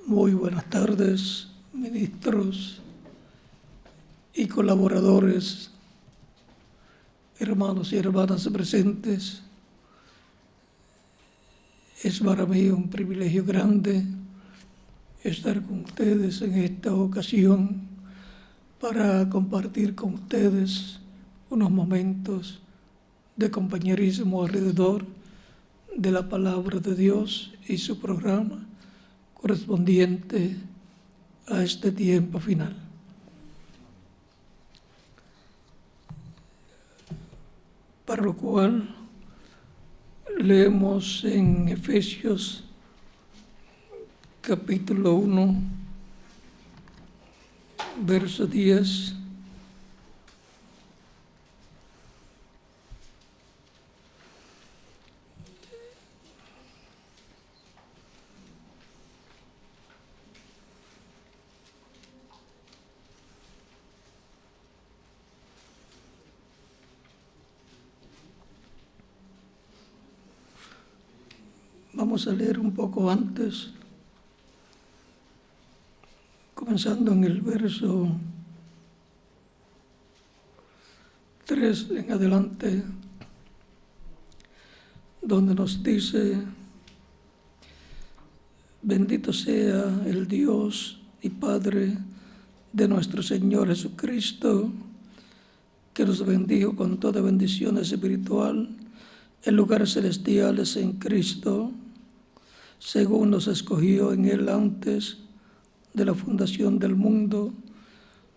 Muy buenas tardes, ministros y colaboradores, hermanos y hermanas presentes. Es para mí un privilegio grande estar con ustedes en esta ocasión para compartir con ustedes unos momentos de compañerismo alrededor de la palabra de Dios y su programa correspondiente a este tiempo final. Para lo cual leemos en Efesios capítulo 1, verso 10. Vamos a leer un poco antes, comenzando en el verso 3 en adelante, donde nos dice: bendito sea el Dios y Padre de nuestro Señor Jesucristo, que nos bendijo con toda bendición espiritual en lugares celestiales en Cristo, según nos escogió en Él antes de la fundación del mundo,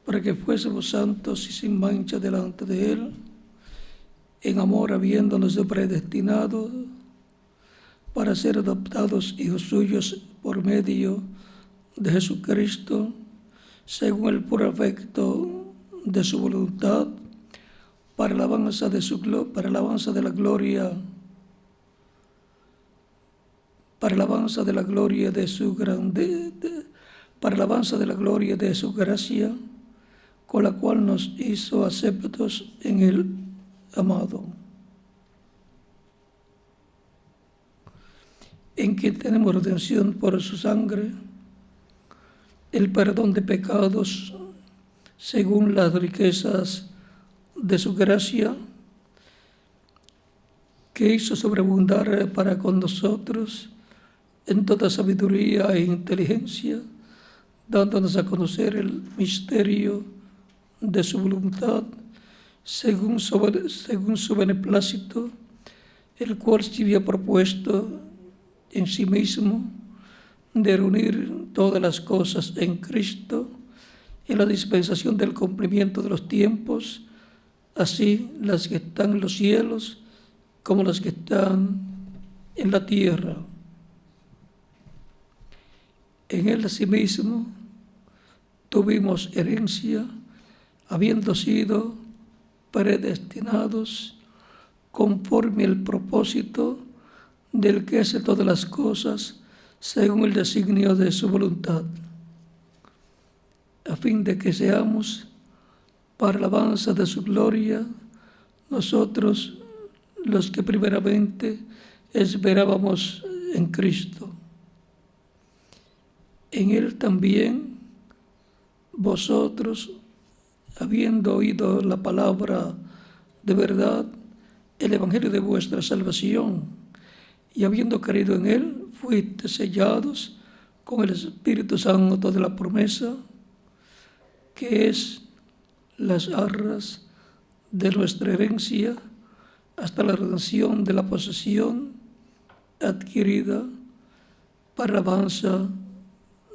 para que fuésemos santos y sin mancha delante de Él, en amor habiéndonos predestinado para ser adoptados hijos suyos por medio de Jesucristo, según el puro afecto de su voluntad, para alabanza de la gloria de su gracia, con la cual nos hizo aceptos en el amado, en quien tenemos redención por su sangre, el perdón de pecados, según las riquezas de su gracia, que hizo sobreabundar para con nosotros en toda sabiduría e inteligencia, dándonos a conocer el misterio de su voluntad, según su beneplácito, el cual se había propuesto en sí mismo de reunir todas las cosas en Cristo, en la dispensación del cumplimiento de los tiempos, así las que están en los cielos como las que están en la tierra. En Él asimismo tuvimos herencia, habiendo sido predestinados conforme al propósito del que hace todas las cosas según el designio de su voluntad, a fin de que seamos para alabanza de su gloria, nosotros los que primeramente esperábamos en Cristo. En Él también vosotros, habiendo oído la palabra de verdad, el evangelio de vuestra salvación, y habiendo creído en Él, fuiste sellados con el Espíritu Santo de la promesa, que es las arras de nuestra herencia, hasta la redención de la posesión adquirida para alabanza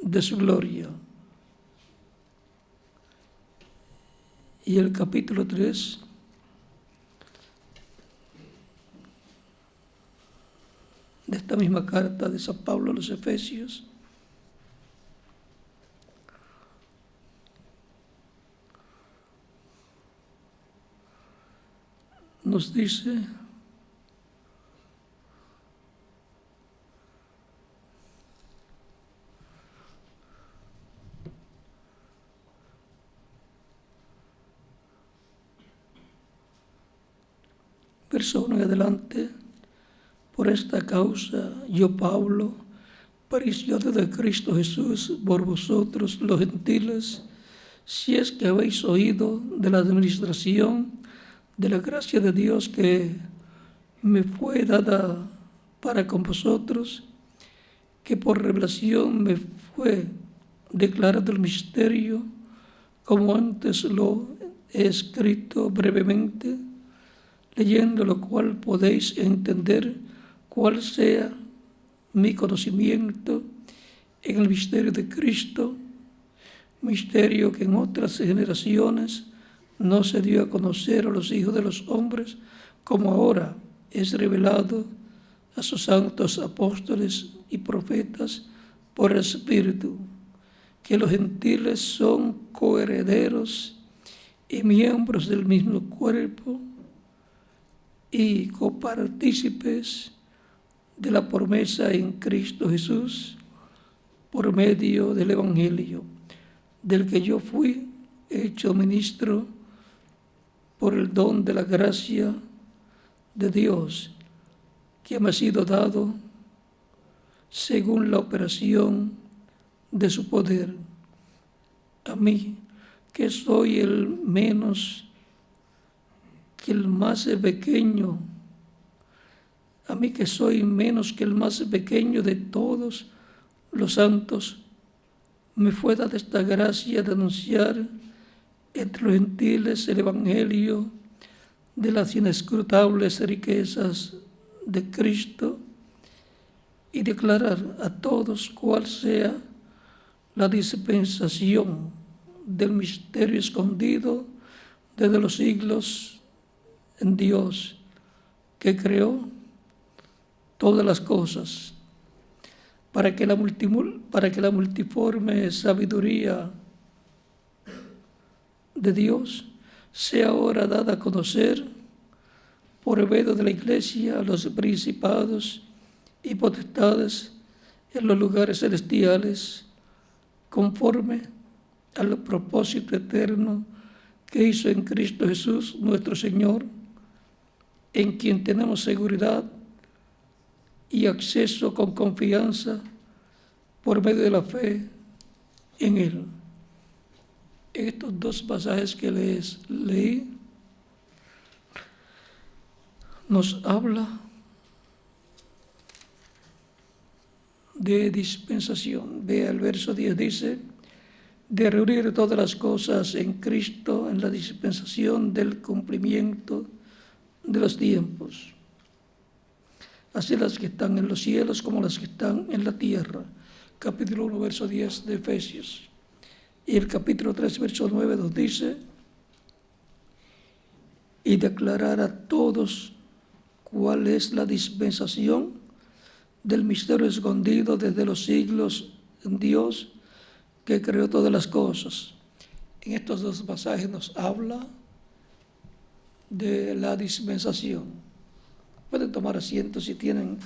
de su gloria. Y el capítulo 3 de esta misma carta de San Pablo a los Efesios nos dice: verso 1 en adelante: por esta causa yo, Pablo, prisioneros de Cristo Jesús, por vosotros los gentiles, si es que habéis oído de la administración de la gracia de Dios que me fue dada para con vosotros, que por revelación me fue declarado el misterio, como antes lo he escrito brevemente, leyendo lo cual podéis entender cuál sea mi conocimiento en el misterio de Cristo, misterio que en otras generaciones no se dio a conocer a los hijos de los hombres, como ahora es revelado a sus santos apóstoles y profetas por el Espíritu, que los gentiles son coherederos y miembros del mismo cuerpo y copartícipes de la promesa en Cristo Jesús por medio del Evangelio, del que yo fui hecho ministro por el don de la gracia de Dios que me ha sido dado según la operación de su poder. A mí, que soy el menos que el más pequeño, a mí que soy menos que el más pequeño de todos los santos, me fue dada esta gracia de anunciar entre los gentiles el Evangelio de las inescrutables riquezas de Cristo y declarar a todos cuál sea la dispensación del misterio escondido desde los siglos en Dios, que creó todas las cosas, para que la multiforme sabiduría de Dios sea ahora dada a conocer por medio de la Iglesia a los principados y potestades en los lugares celestiales, conforme al propósito eterno que hizo en Cristo Jesús nuestro Señor, en quien tenemos seguridad y acceso con confianza por medio de la fe en Él. En estos dos pasajes que les leí, nos habla de dispensación. Vea, el verso 10 dice, de reunir todas las cosas en Cristo en la dispensación del cumplimiento de los tiempos, así las que están en los cielos como las que están en la tierra. Capítulo 1, verso 10 de Efesios. Y el capítulo 3, verso 9 nos dice, y declarar a todos cuál es la dispensación del misterio escondido desde los siglos en Dios, que creó todas las cosas. En estos dos pasajes nos habla de la dispensación. Pueden tomar asiento si tienen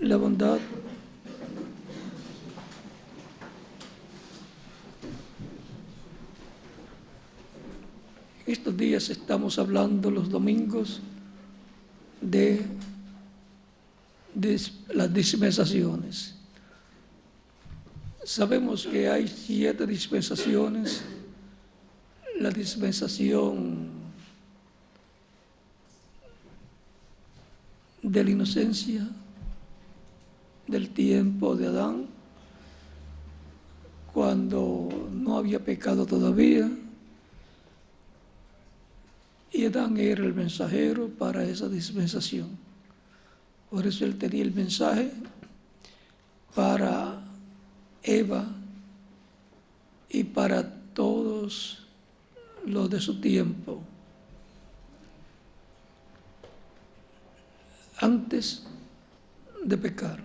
la bondad. Estos días estamos hablando los domingos de las dispensaciones. Sabemos que hay 7 dispensaciones. La dispensación de la inocencia, del tiempo de Adán, cuando no había pecado todavía, y Adán era el mensajero para esa dispensación. Por eso él tenía el mensaje para Eva y para todos los de su tiempo. Antes de pecar.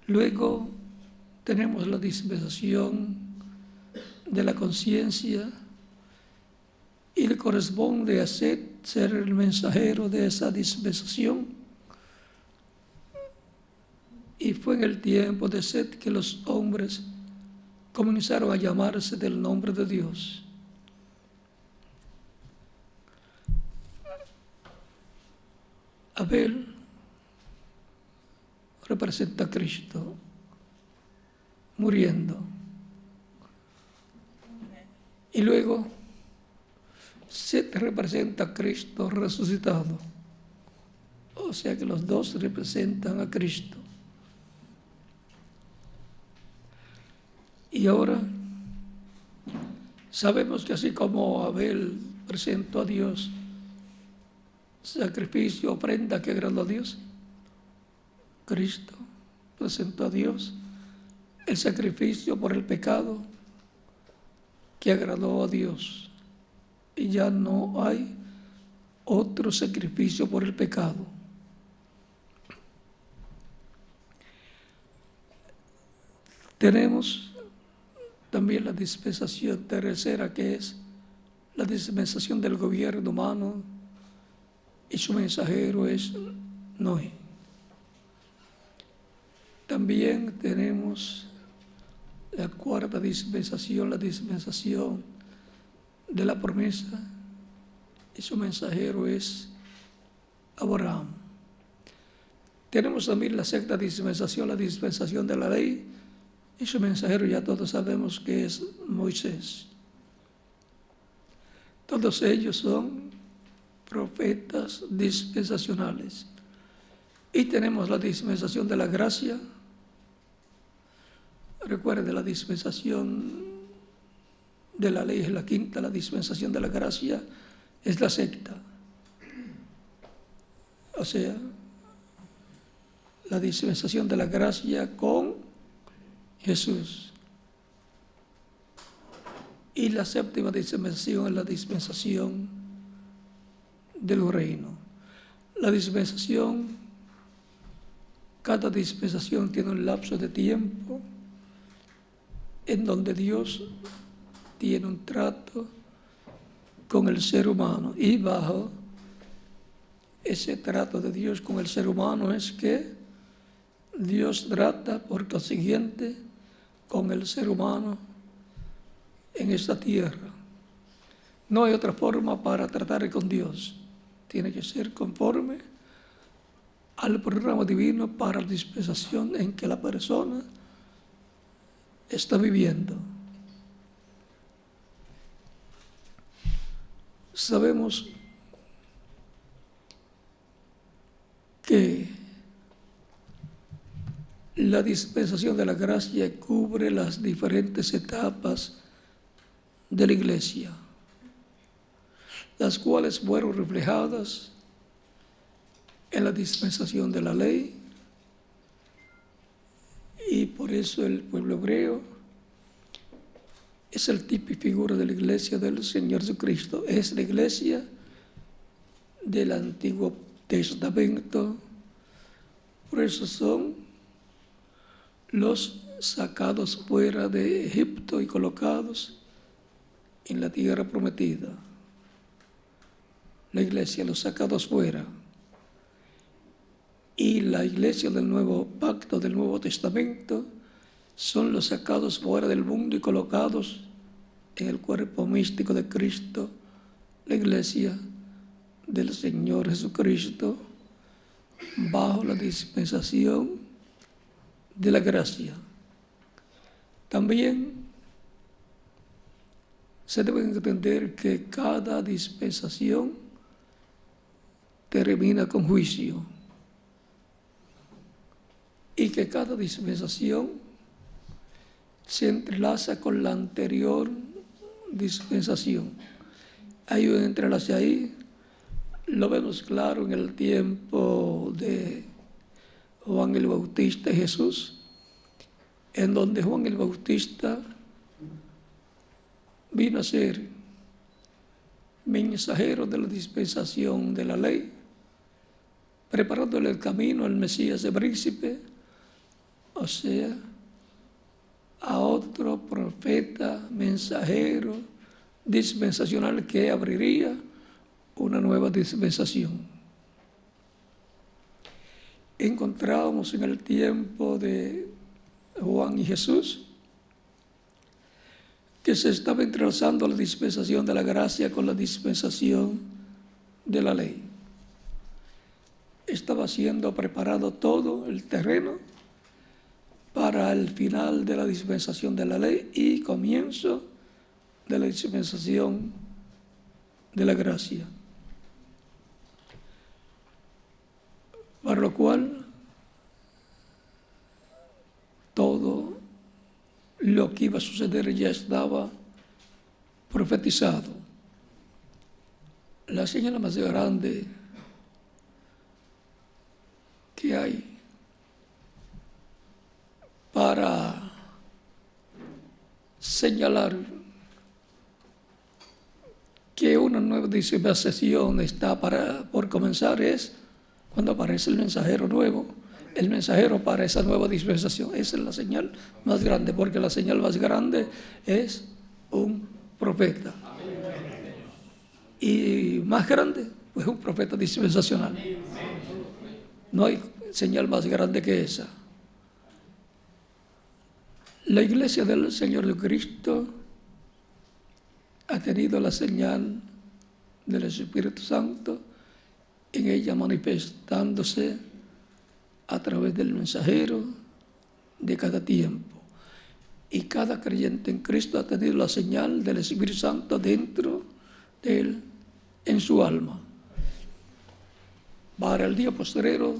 Luego tenemos la dispensación de la conciencia y le corresponde a Set ser el mensajero de esa dispensación. Y fue en el tiempo de Set que los hombres comenzaron a llamarse del nombre de Dios. Abel representa a Cristo muriendo. Y luego 7 representa a Cristo resucitado. O sea que los 2 representan a Cristo. Y ahora sabemos que así como Abel presentó a Dios sacrificio, ofrenda que agradó a Dios, Cristo presentó a Dios el sacrificio por el pecado que agradó a Dios. Y ya no hay otro sacrificio por el pecado. Tenemos también la dispensación tercera, que es la dispensación del gobierno humano, y su mensajero es Noé. También tenemos la cuarta dispensación, la dispensación de la promesa, y su mensajero es Abraham. Tenemos también la sexta dispensación, la dispensación de la ley, y su mensajero ya todos sabemos que es Moisés. Todos ellos son profetas dispensacionales. Y tenemos la dispensación de la gracia. Recuerde, la dispensación de la ley es la quinta, la dispensación de la gracia es la sexta. O sea, la dispensación de la gracia con Jesús. Y la séptima dispensación es la dispensación del reino. La dispensación, cada dispensación tiene un lapso de tiempo en donde Dios tiene un trato con el ser humano, y bajo ese trato de Dios con el ser humano es que Dios trata por consiguiente con el ser humano en esta tierra. No hay otra forma para tratar con Dios. Tiene que ser conforme al programa divino para la dispensación en que la persona está viviendo. Sabemos que la dispensación de la gracia cubre las diferentes etapas de la iglesia, las cuales fueron reflejadas en la dispensación de la ley, y por eso el pueblo hebreo es el tipo y figura de la iglesia del Señor Jesucristo. Es la iglesia del Antiguo Testamento. Por eso son los sacados fuera de Egipto y colocados en la tierra prometida. La iglesia, los sacados fuera. Y la iglesia del nuevo pacto, del Nuevo Testamento, son los sacados fuera del mundo y colocados en el cuerpo místico de Cristo, la iglesia del Señor Jesucristo, bajo la dispensación de la gracia. También se debe entender que cada dispensación termina con juicio, y que cada dispensación se entrelaza con la anterior dispensación. Hay un entrelace ahí, lo vemos claro en el tiempo de Juan el Bautista y Jesús, en donde Juan el Bautista vino a ser mensajero de la dispensación de la ley, preparándole el camino al Mesías de príncipe, o sea, a otro profeta, mensajero, dispensacional que abriría una nueva dispensación. Encontramos en el tiempo de Juan y Jesús que se estaba entrelazando la dispensación de la gracia con la dispensación de la ley. estaba siendo preparado todo el terreno para el final de la dispensación de la ley y comienzo de la dispensación de la gracia. Para lo cual, todo lo que iba a suceder ya estaba profetizado. La señal más grande que hay para señalar que una nueva dispensación está por comenzar es cuando aparece el mensajero nuevo, el mensajero para esa nueva dispensación. Esa es la señal más grande, porque la señal más grande es un profeta. Y más grande, pues un profeta dispensacional. No hay señal más grande que esa. La iglesia del Señor Jesucristo ha tenido la señal del Espíritu Santo en ella manifestándose a través del mensajero de cada tiempo. Y cada creyente en Cristo ha tenido la señal del Espíritu Santo dentro de él, en su alma. Para el día postrero,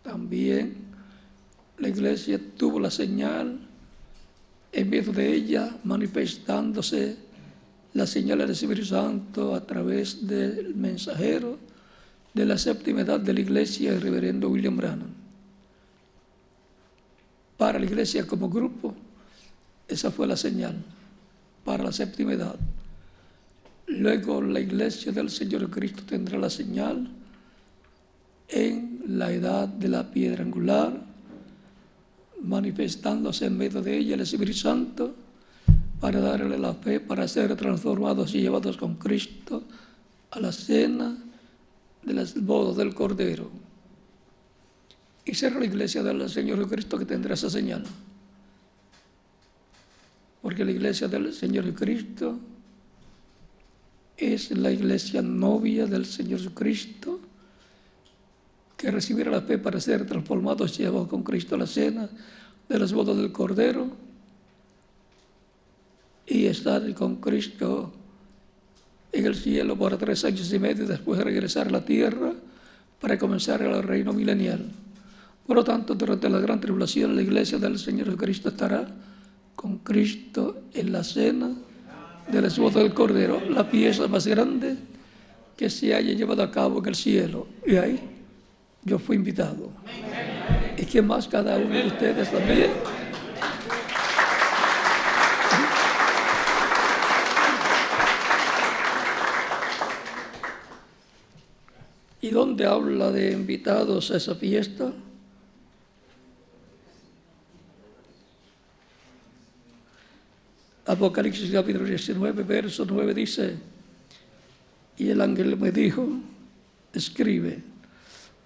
también la iglesia tuvo la señal, en medio de ella manifestándose la señal del Espíritu Santo a través del mensajero de la séptima edad de la iglesia, el reverendo William Branham. Para la iglesia como grupo, esa fue la señal para la séptima edad. Luego la iglesia del Señor Cristo tendrá la señal en la edad de la piedra angular, manifestándose en medio de ella el Espíritu Santo para darle la fe, para ser transformados y llevados con Cristo a la cena de las bodas del Cordero. Y será la iglesia del Señor Cristo que tendrá esa señal. Porque la iglesia del Señor Cristo es la iglesia novia del Señor Jesucristo, que recibirá la fe para ser transformados y llevados con Cristo a la cena de las bodas del Cordero y estar con Cristo en el cielo por 3 años y medio, después de regresar a la tierra para comenzar el reino milenial. Por lo tanto, durante la gran tribulación, la iglesia del Señor Jesucristo estará con Cristo en la cena de las bodas del Cordero, la fiesta más grande que se haya llevado a cabo en el cielo. Y ahí yo fui invitado. ¿Y qué más? Cada uno de ustedes también. ¿Y dónde habla de invitados a esa fiesta? Apocalipsis capítulo 19, verso 9 dice: y el ángel me dijo, escribe,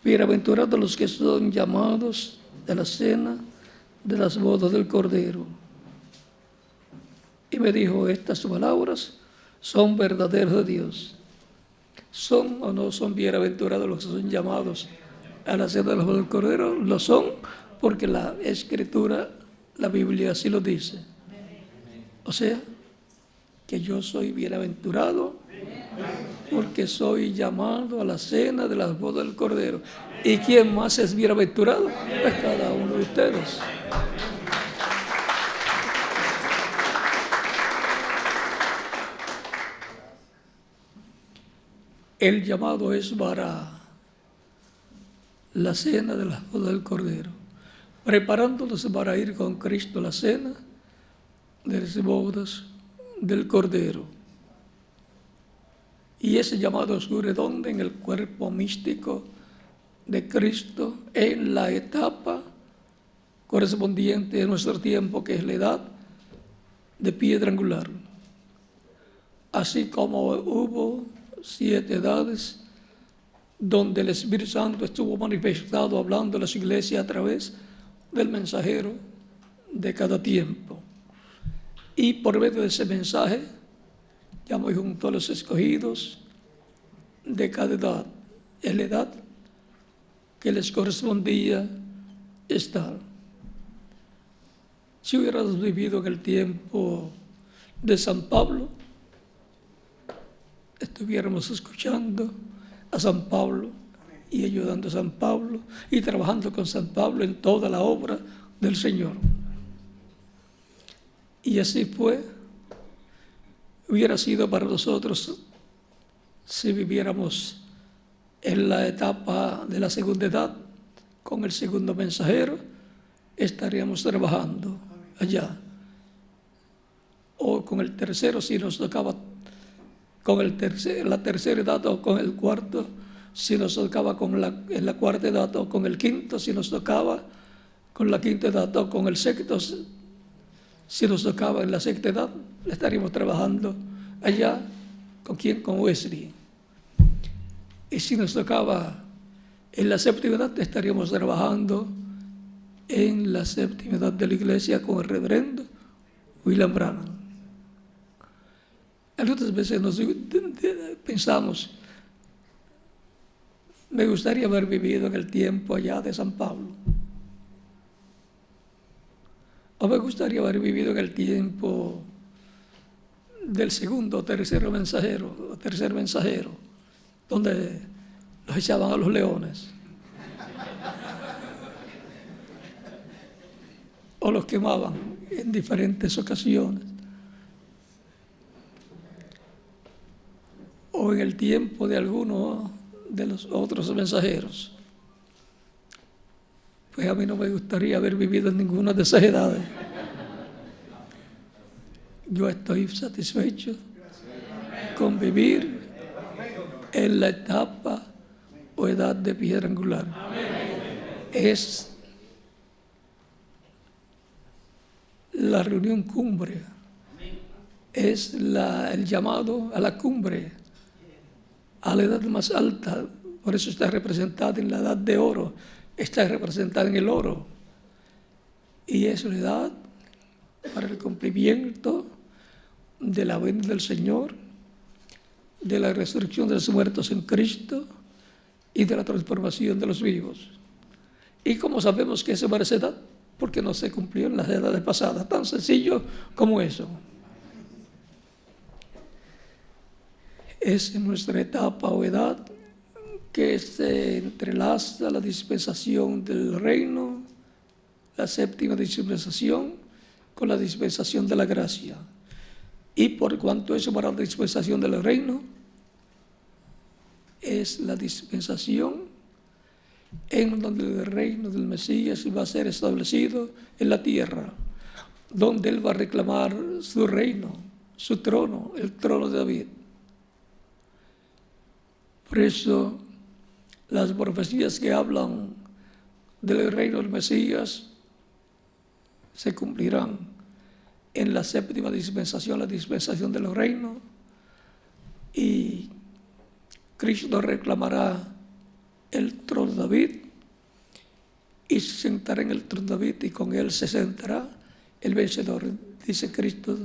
bienaventurados los que son llamados de la cena de las bodas del Cordero. Y me dijo, estas palabras son verdaderas de Dios. ¿Son o no son bienaventurados los que son llamados a la cena de las bodas del Cordero? Lo son, porque la Escritura, la Biblia así lo dice. O sea, que yo soy bienaventurado porque soy llamado a la cena de las bodas del Cordero. ¿Y quién más es bienaventurado? Pues cada uno de ustedes. El llamado es para la cena de las bodas del Cordero, preparándonos para ir con Cristo a la cena de las bodas del Cordero. Y ese llamado ocurre ¿dónde? En el cuerpo místico de Cristo, en la etapa correspondiente a nuestro tiempo, que es la edad de piedra angular. Así como hubo 7 edades donde el Espíritu Santo estuvo manifestado hablando a las iglesias a través del mensajero de cada tiempo. Y por medio de ese mensaje, llamó junto a los escogidos de cada edad. Es la edad que les correspondía estar. Si hubiéramos vivido en el tiempo de San Pablo, estuviéramos escuchando a San Pablo y ayudando a San Pablo y trabajando con San Pablo en toda la obra del Señor. Y así hubiera sido para nosotros si viviéramos en la etapa de la segunda edad con el segundo mensajero, estaríamos trabajando allá. O con el tercero, si nos tocaba con la tercera edad, o con el cuarto, si nos tocaba en la cuarta edad, o con el quinto, si nos tocaba con la quinta edad, o con el sexto, si nos tocaba en la sexta edad, estaríamos trabajando allá. ¿Con quién? Con Wesley. Y si nos tocaba en la séptima edad, estaríamos trabajando en la séptima edad de la iglesia con el reverendo William Branham. Algunas veces pensamos, me gustaría haber vivido en el tiempo allá de San Pablo. O me gustaría haber vivido en el tiempo del segundo o tercer mensajero, donde los echaban a los leones. O los quemaban en diferentes ocasiones. O en el tiempo de alguno de los otros mensajeros. Pues a mí no me gustaría haber vivido en ninguna de esas edades. Yo estoy satisfecho con vivir en la etapa o edad de piedra angular. Es la reunión cumbre, es el llamado a la cumbre, a la edad más alta. Por eso está representada en la edad de oro, está representada en el oro. Y es la edad para el cumplimiento de la venida del Señor, de la resurrección de los muertos en Cristo y de la transformación de los vivos. ¿Y cómo sabemos que esa es edad? Porque no se cumplió en las edades pasadas. Tan sencillo como eso. Es en nuestra etapa o edad que se entrelaza la dispensación del reino, la séptima dispensación, con la dispensación de la gracia. Y por cuanto es para la dispensación del reino, es la dispensación en donde el reino del Mesías va a ser establecido en la tierra, donde Él va a reclamar su reino, su trono, el trono de David. Por eso, las profecías que hablan del reino del Mesías se cumplirán en la séptima dispensación, la dispensación del reino, y Cristo reclamará el trono de David y se sentará en el trono de David, y con él se sentará el vencedor. Dice Cristo,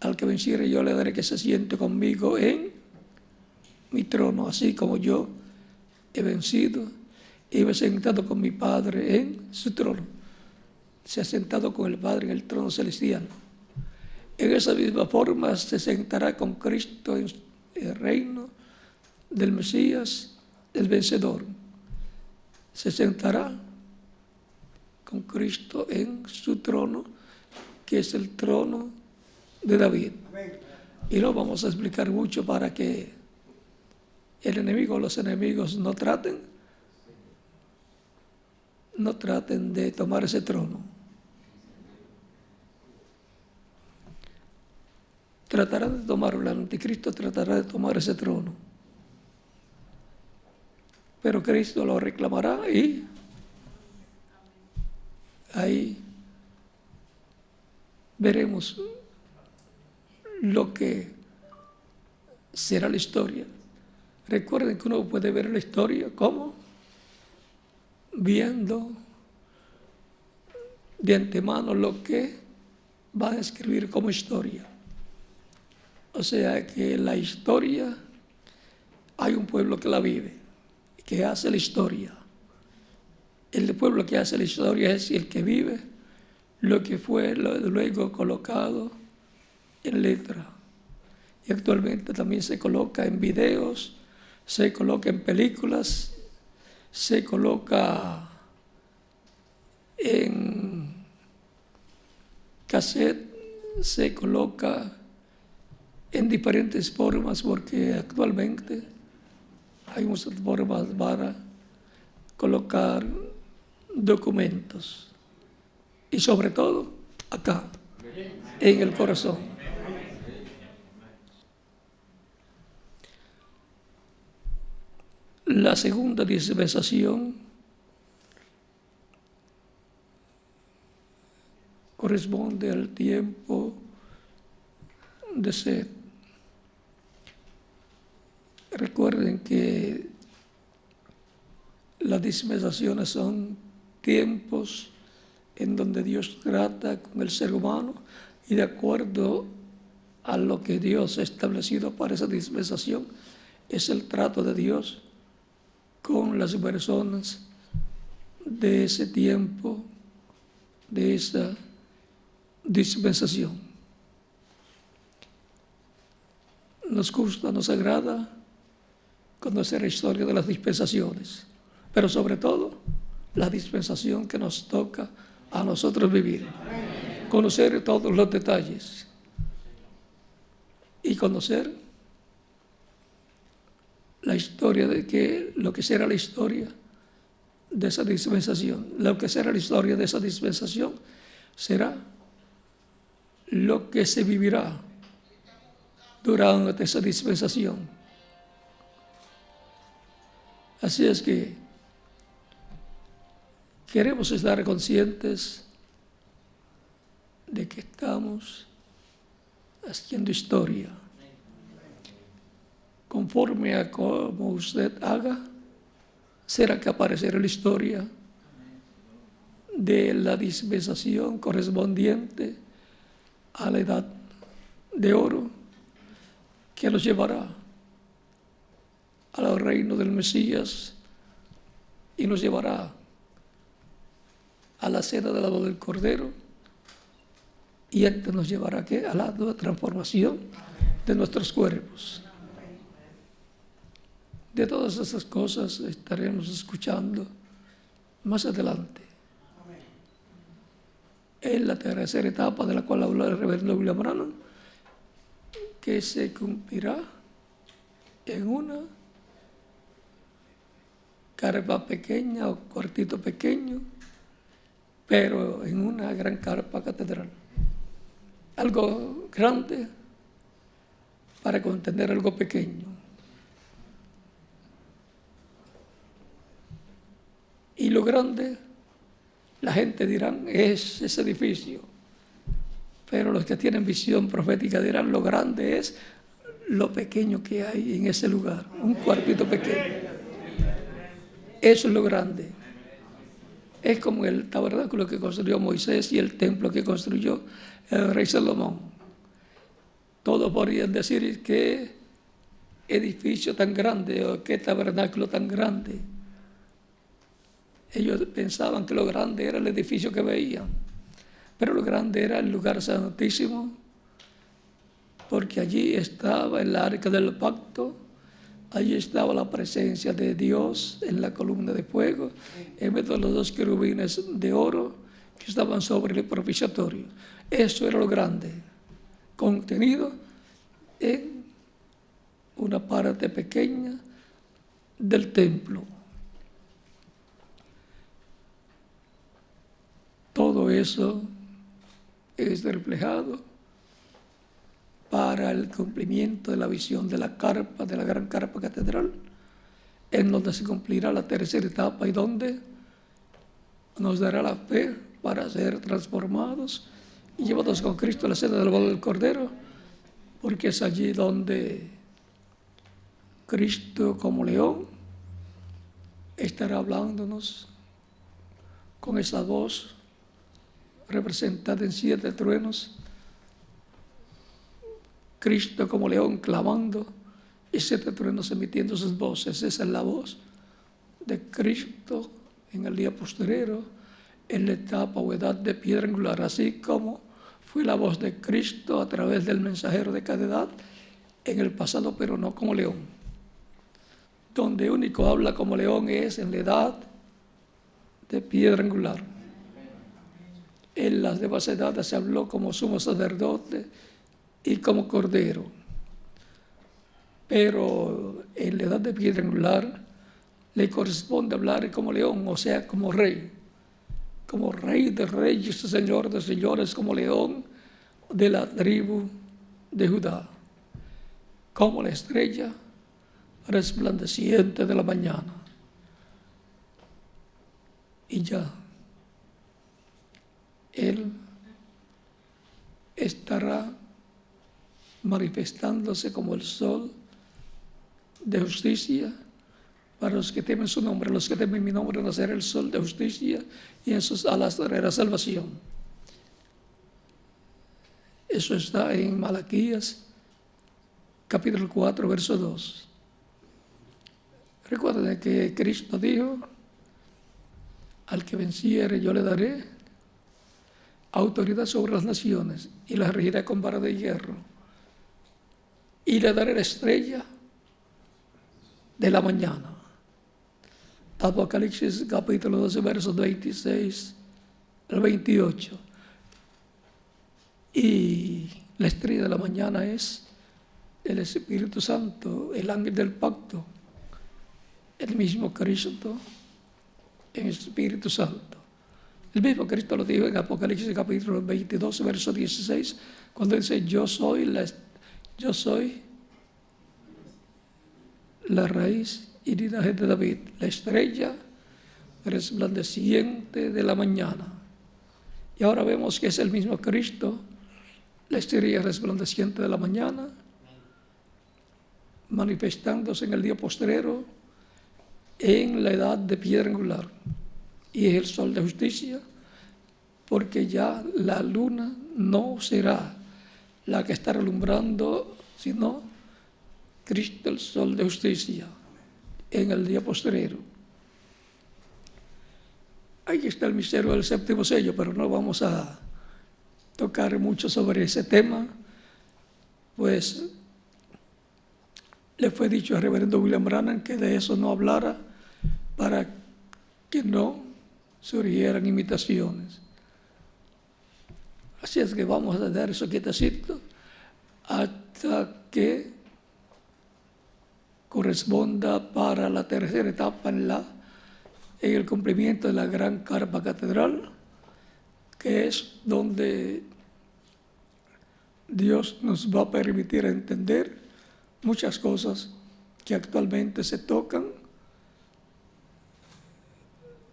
al que venciere yo le daré que se siente conmigo en mi trono, así como yo he vencido y me he sentado con mi Padre en su trono. Se ha sentado con el Padre en el trono celestial. En esa misma forma se sentará con Cristo en el reino del Mesías, el vencedor. Se sentará con Cristo en su trono, que es el trono de David. Y no vamos a explicar mucho para que el enemigo o los enemigos no traten de tomar ese trono. Tratarán de tomarlo, el anticristo tratará de tomar ese trono. Pero Cristo lo reclamará y ahí veremos lo que será la historia. Recuerden que uno puede ver la historia, ¿cómo? Viendo de antemano lo que va a escribir como historia. O sea que la historia, hay un pueblo que la vive, que hace la historia. El pueblo que hace la historia es el que vive lo que fue luego colocado en letra. Y actualmente también se coloca en videos, se coloca en películas, se coloca en cassette, se coloca en diferentes formas, porque actualmente hay muchas formas para colocar documentos. Y sobre todo, acá, en el corazón. La segunda dispensación corresponde al tiempo de sed. Recuerden que las dispensaciones son tiempos en donde Dios trata con el ser humano y de acuerdo a lo que Dios ha establecido para esa dispensación es el trato de Dios con las personas de ese tiempo, de esa dispensación. Nos gusta, nos agrada conocer la historia de las dispensaciones, pero sobre todo la dispensación que nos toca a nosotros vivir. Conocer todos los detalles y conocer la historia de lo que será la historia de esa dispensación. Lo que será la historia de esa dispensación será lo que se vivirá durante esa dispensación. Así es que queremos estar conscientes de que estamos haciendo historia. Conforme a como usted haga, será que aparecerá la historia de la dispensación correspondiente a la edad de oro que nos llevará al reino del Mesías y nos llevará a la cena de la boda del Cordero, y este nos llevará a la nueva transformación de nuestros cuerpos. De todas esas cosas estaremos escuchando más adelante. En la tercera etapa de la cual habló el reverendo William Branham, que se cumplirá en una carpa pequeña o cuartito pequeño, pero en una gran carpa catedral. Algo grande para contener algo pequeño. Y lo grande, la gente dirán, es ese edificio. Pero los que tienen visión profética dirán, lo grande es lo pequeño que hay en ese lugar, un cuartito pequeño. Eso es lo grande. Es como el tabernáculo que construyó Moisés y el templo que construyó el rey Salomón. Todos podrían decir qué edificio tan grande o qué tabernáculo tan grande. Ellos pensaban que lo grande era el edificio que veían, pero lo grande era el lugar santísimo, porque allí estaba el arca del pacto, allí estaba la presencia de Dios en la columna de fuego, en medio de los dos querubines de oro que estaban sobre el propiciatorio. Eso era lo grande, contenido en una parte pequeña del templo. Todo eso es reflejado para el cumplimiento de la visión de la carpa, de la gran carpa catedral, en donde se cumplirá la tercera etapa y donde nos dará la fe para ser transformados y llevados con Cristo a la cena del boda del Cordero, porque es allí donde Cristo como león estará hablándonos con esa voz representada en 7 truenos. Cristo como león clamando y 7 truenos emitiendo sus voces. Esa es la voz de Cristo en el día postrero, en la etapa o edad de piedra angular, así como fue la voz de Cristo a través del mensajero de cada edad en el pasado, pero no como león. Donde único habla como león es en la edad de piedra angular. En las demás edades se habló como sumo sacerdote y como cordero. Pero en la edad de piedra angular le corresponde hablar como león, o sea, como rey de reyes y señor de señores, como león de la tribu de Judá, como la estrella resplandeciente de la mañana. Y ya, Él estará manifestándose como el sol de justicia para los que temen su nombre. Los que temen mi nombre nacerá el sol de justicia y en sus alas traerá salvación. Eso está en Malaquías, capítulo 4, verso 2. Recuerden que Cristo dijo: al que venciere yo le daré autoridad sobre las naciones y las regiré con vara de hierro, y le daré la estrella de la mañana. Apocalipsis capítulo 12, versos 26 al 28. Y la estrella de la mañana es el Espíritu Santo, el ángel del pacto, el mismo Cristo en el Espíritu Santo. El mismo Cristo lo dijo en Apocalipsis capítulo 22, verso 16, cuando dice: yo soy la raíz y linaje de David, la estrella resplandeciente de la mañana. Y ahora vemos que es el mismo Cristo, la estrella resplandeciente de la mañana, manifestándose en el día postrero en la edad de piedra angular. Y es el sol de justicia, porque ya la luna no será la que estará alumbrando, sino Cristo, el sol de justicia, en el día postrero. Ahí está el misterio del séptimo sello, pero no vamos a tocar mucho sobre ese tema, pues le fue dicho al reverendo William Branham que de eso no hablara para que no surgieran imitaciones. Así es que vamos a dar eso quietecito hasta que corresponda para la tercera etapa en el cumplimiento de la gran carpa catedral, que es donde Dios nos va a permitir entender muchas cosas que actualmente se tocan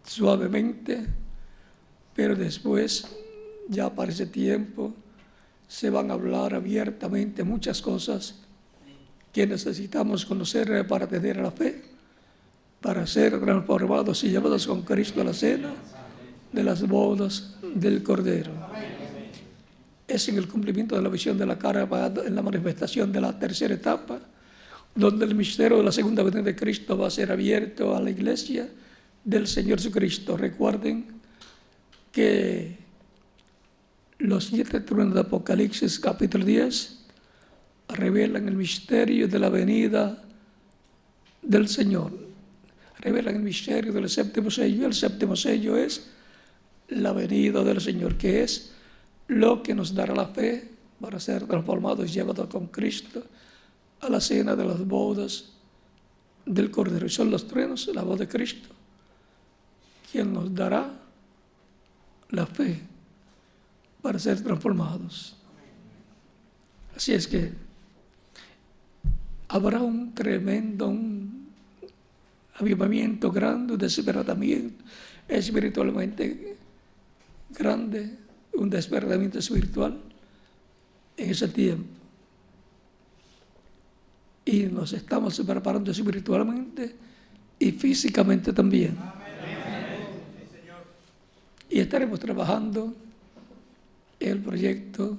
suavemente, pero después, ya para ese tiempo, se van a hablar abiertamente muchas cosas que necesitamos conocer para tener la fe, para ser transformados y llevados con Cristo a la cena de las bodas del Cordero. Es en el cumplimiento de la visión de la carpa, en la manifestación de la tercera etapa, donde el misterio de la segunda venida de Cristo va a ser abierto a la iglesia del Señor Jesucristo. Recuerden que los 7 truenos de Apocalipsis capítulo 10 revelan el misterio de la venida del Señor. Revelan el misterio del séptimo sello. El séptimo sello es la venida del Señor, que es lo que nos dará la fe para ser transformados y llevados con Cristo a la cena de las bodas del Cordero. Y son los truenos, la voz de Cristo, quien nos dará la fe para ser transformados. Así es que habrá un tremendo avivamiento grande, un despertamiento espiritualmente grande, un despertamiento espiritual en ese tiempo. Y nos estamos preparando espiritualmente y físicamente también. Y estaremos trabajando en el proyecto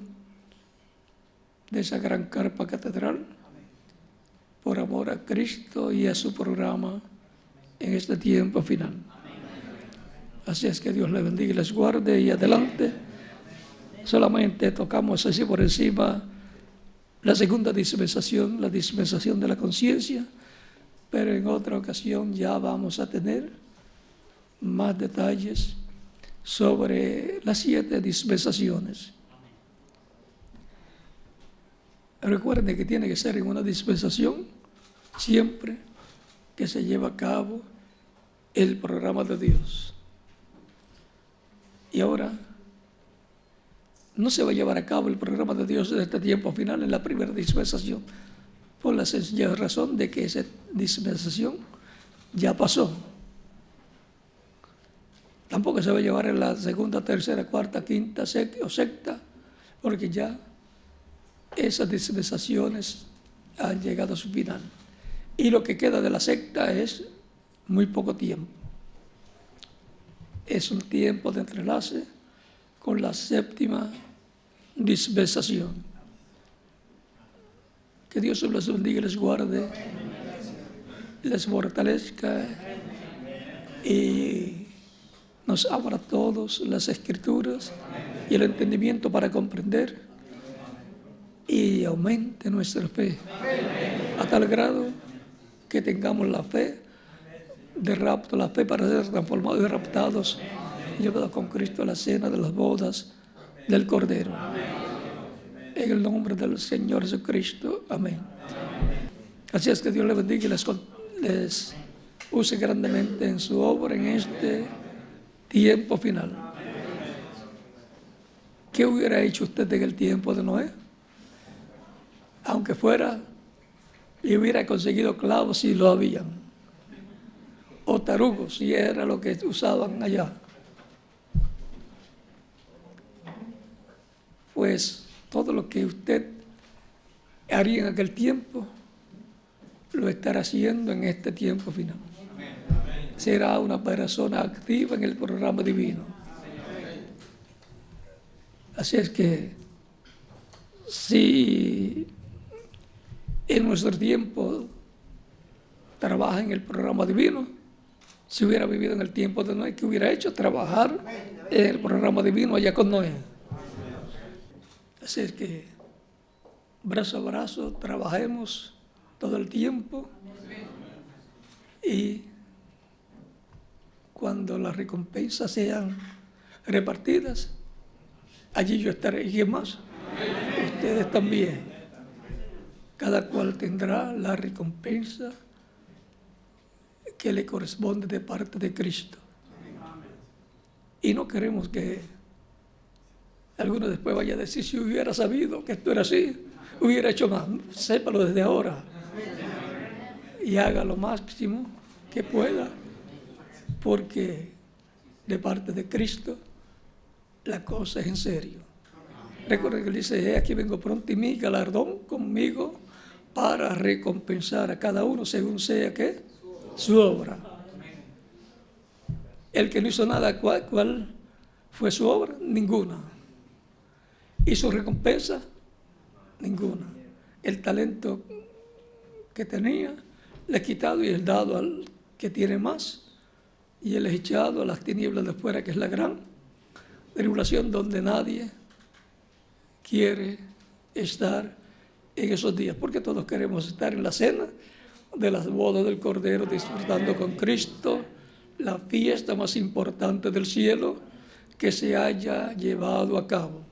de esa gran carpa catedral por amor a Cristo y a su programa en este tiempo final. Así es que Dios les bendiga y les guarde. Y adelante, solamente tocamos así por encima la segunda dispensación, la dispensación de la conciencia, pero en otra ocasión ya vamos a tener más detalles sobre las 7 dispensaciones. Recuerden que tiene que ser en una dispensación siempre que se lleva a cabo el programa de Dios. Y ahora no se va a llevar a cabo el programa de Dios en este tiempo final en la primera dispensación, por la sencilla razón de que esa dispensación ya pasó. Tampoco se va a llevar en la segunda, tercera, cuarta, quinta, sexta, porque ya esas dispensaciones han llegado a su final. Y lo que queda de la sexta es muy poco tiempo. Es un tiempo de entrelace con la séptima dispensación. Que Dios les bendiga y les guarde, les fortalezca y nos abra a todos las escrituras y el entendimiento para comprender y aumente nuestra fe a tal grado que tengamos la fe de rapto, la fe para ser transformados y raptados y llevados con Cristo a la cena de las bodas del Cordero. En el nombre del Señor Jesucristo. Amén. Así es que Dios les bendiga y les use grandemente en su obra en este tiempo final. ¿Qué hubiera hecho usted en el tiempo de Noé? Aunque fuera y hubiera conseguido clavos si lo habían, o tarugos si era lo que usaban allá. Pues todo lo que usted haría en aquel tiempo lo estará haciendo en este tiempo final. Será una persona activa en el programa divino. Así es que si en nuestro tiempo trabaja en el programa divino, si hubiera vivido en el tiempo de Noé, ¿qué hubiera hecho? Trabajar en el programa divino allá con Noé. Así es que brazo a brazo trabajemos todo el tiempo y cuando las recompensas sean repartidas, allí yo estaré. ¿Y quién más? Ustedes también. Cada cual tendrá la recompensa que le corresponde de parte de Cristo. Y no queremos que alguno después vaya a decir, si hubiera sabido que esto era así, hubiera hecho más. Sépalo desde ahora y haga lo máximo que pueda, porque de parte de Cristo la cosa es en serio. Recuerden que él dice, aquí vengo pronto y mi galardón conmigo para recompensar a cada uno según sea que su obra. El que no hizo nada, ¿cuál fue su obra? Ninguna. ¿Y su recompensa? Ninguna. El talento que tenía le he quitado y es dado al que tiene más, y él es echado a las tinieblas de afuera, que es la gran tribulación, donde nadie quiere estar en esos días, porque todos queremos estar en la cena de las bodas del Cordero, disfrutando con Cristo la fiesta más importante del cielo que se haya llevado a cabo.